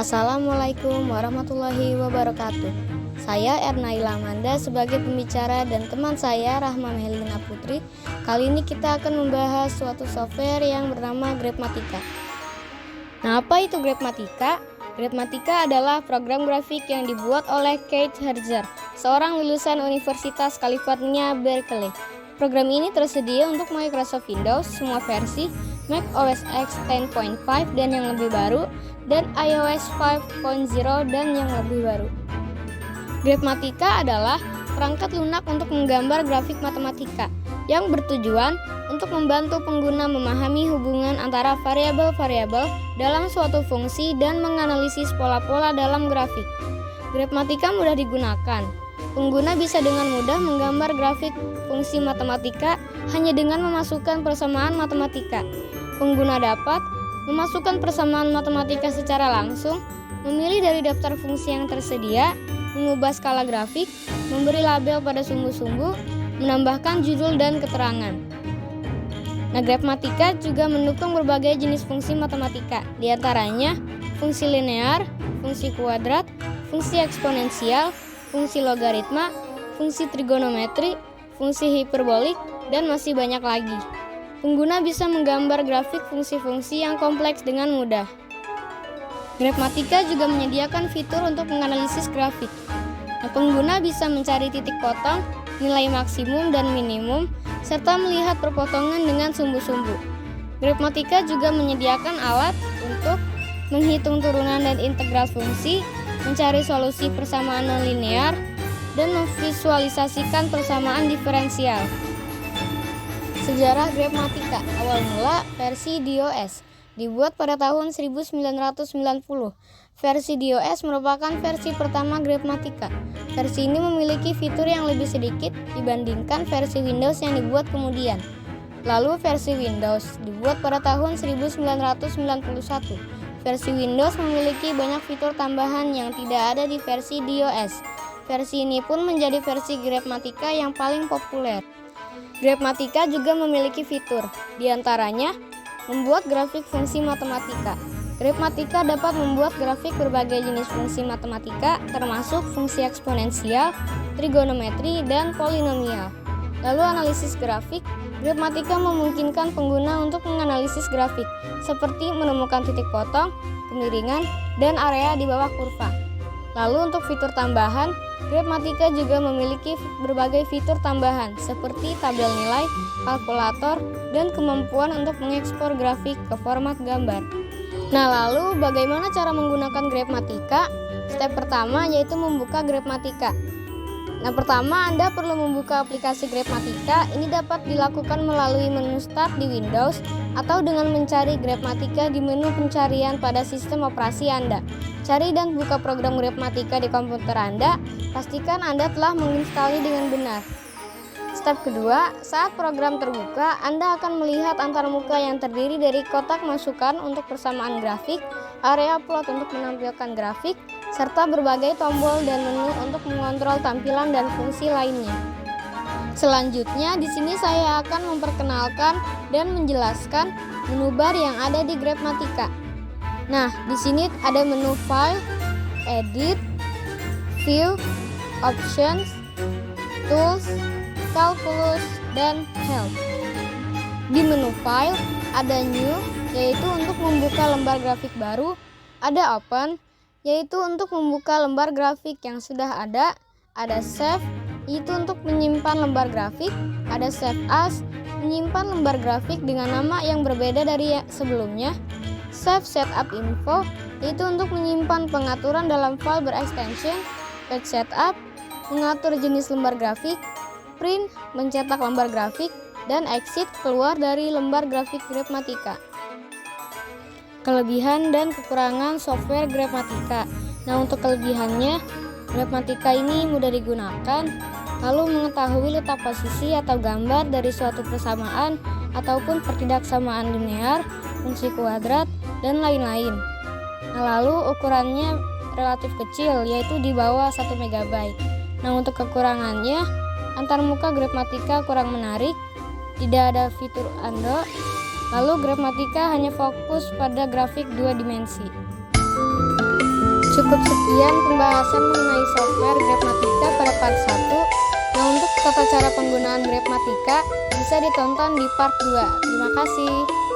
Assalamualaikum warahmatullahi wabarakatuh. Saya Ernaila Amanda sebagai pembicara dan teman saya Rahma Melina Putri. Kali ini kita akan membahas suatu software yang bernama Grapematika. Nah, apa itu Grapematika? Grapematika adalah program grafik yang dibuat oleh Keith Harzer, seorang lulusan Universitas California, Berkeley. Program ini tersedia untuk Microsoft Windows semua versi, Mac OS X 10.5 dan yang lebih baru, dan iOS 5.0 dan yang lebih baru. Grapematika adalah perangkat lunak untuk menggambar grafik matematika yang bertujuan untuk membantu pengguna memahami hubungan antara variabel-variabel dalam suatu fungsi dan menganalisis pola-pola dalam grafik. Grapematika mudah digunakan. Pengguna bisa dengan mudah menggambar grafik fungsi matematika hanya dengan memasukkan persamaan matematika. Pengguna dapat memasukkan persamaan matematika secara langsung, memilih dari daftar fungsi yang tersedia, mengubah skala grafik, memberi label pada sumbu-sumbu, menambahkan judul dan keterangan. Nah, Grapematika juga mendukung berbagai jenis fungsi matematika, di antaranya fungsi linear, fungsi kuadrat, fungsi eksponensial, fungsi logaritma, fungsi trigonometri, fungsi hiperbolik, dan masih banyak lagi. Pengguna bisa menggambar grafik fungsi-fungsi yang kompleks dengan mudah. Grapematika juga menyediakan fitur untuk menganalisis grafik. Nah, pengguna bisa mencari titik potong, nilai maksimum dan minimum, serta melihat perpotongan dengan sumbu-sumbu. Grapematika juga menyediakan alat untuk menghitung turunan dan integral fungsi, mencari solusi persamaan nonlinear, dan memvisualisasikan persamaan diferensial. Sejarah Grapematika. Awal mula versi DOS dibuat pada tahun 1990. Versi DOS merupakan versi pertama Grapematika. Versi ini memiliki fitur yang lebih sedikit dibandingkan versi Windows yang dibuat kemudian. Lalu versi Windows dibuat pada tahun 1991. Versi Windows memiliki banyak fitur tambahan yang tidak ada di versi DOS. Versi ini pun menjadi versi Grapematika yang paling populer. Grapematika juga memiliki fitur, di antaranya membuat grafik fungsi matematika. Grapematika dapat membuat grafik berbagai jenis fungsi matematika, termasuk fungsi eksponensial, trigonometri, dan polinomial. Lalu analisis grafik. Grapematika memungkinkan pengguna untuk menganalisis grafik, seperti menemukan titik potong, kemiringan, dan area di bawah kurva. Lalu untuk fitur tambahan, Grapematika juga memiliki berbagai fitur tambahan seperti tabel nilai, kalkulator, dan kemampuan untuk mengekspor grafik ke format gambar. Nah, lalu bagaimana cara menggunakan Grapematika? Step pertama yaitu membuka Grapematika. Nah, pertama Anda perlu membuka aplikasi Grapematika. Ini dapat dilakukan melalui menu Start di Windows atau dengan mencari Grapematika di menu pencarian pada sistem operasi Anda. Cari dan buka program Grapematika di komputer Anda. Pastikan Anda telah menginstalnya dengan benar. Step kedua, saat program terbuka, Anda akan melihat antarmuka yang terdiri dari kotak masukan untuk persamaan grafik, area plot untuk menampilkan grafik, serta berbagai tombol dan menu untuk mengontrol tampilan dan fungsi lainnya. Selanjutnya, di sini saya akan memperkenalkan dan menjelaskan menu bar yang ada di Grapematika. Nah, di sini ada menu File, Edit, View, Options, Tools, Calculus, dan Help. Di menu File, ada New, yaitu untuk membuka lembar grafik baru. Ada Open, yaitu untuk membuka lembar grafik yang sudah ada. Ada Save, yaitu untuk menyimpan lembar grafik. Ada Save As, menyimpan lembar grafik dengan nama yang berbeda dari sebelumnya. Save Setup Info, yaitu untuk menyimpan pengaturan dalam file berextension. Page Setup, mengatur jenis lembar grafik. Print, mencetak lembar grafik. Dan Exit, keluar dari lembar grafik Grapematika. Kelebihan dan kekurangan software Grapematika. Nah, untuk kelebihannya, Grapematika ini mudah digunakan, lalu mengetahui letak posisi atau gambar dari suatu persamaan ataupun pertidaksamaan linear, fungsi kuadrat, dan lain-lain. Nah, lalu ukurannya relatif kecil, yaitu di bawah 1 MB. Nah, untuk kekurangannya, antarmuka Grapematika kurang menarik, tidak ada fitur undo, lalu Grapematika hanya fokus pada grafik 2 dimensi. Cukup sekian pembahasan mengenai software Grapematika pada part 1. Nah, untuk tata cara penggunaan Grapematika bisa ditonton di part 2. Terima kasih.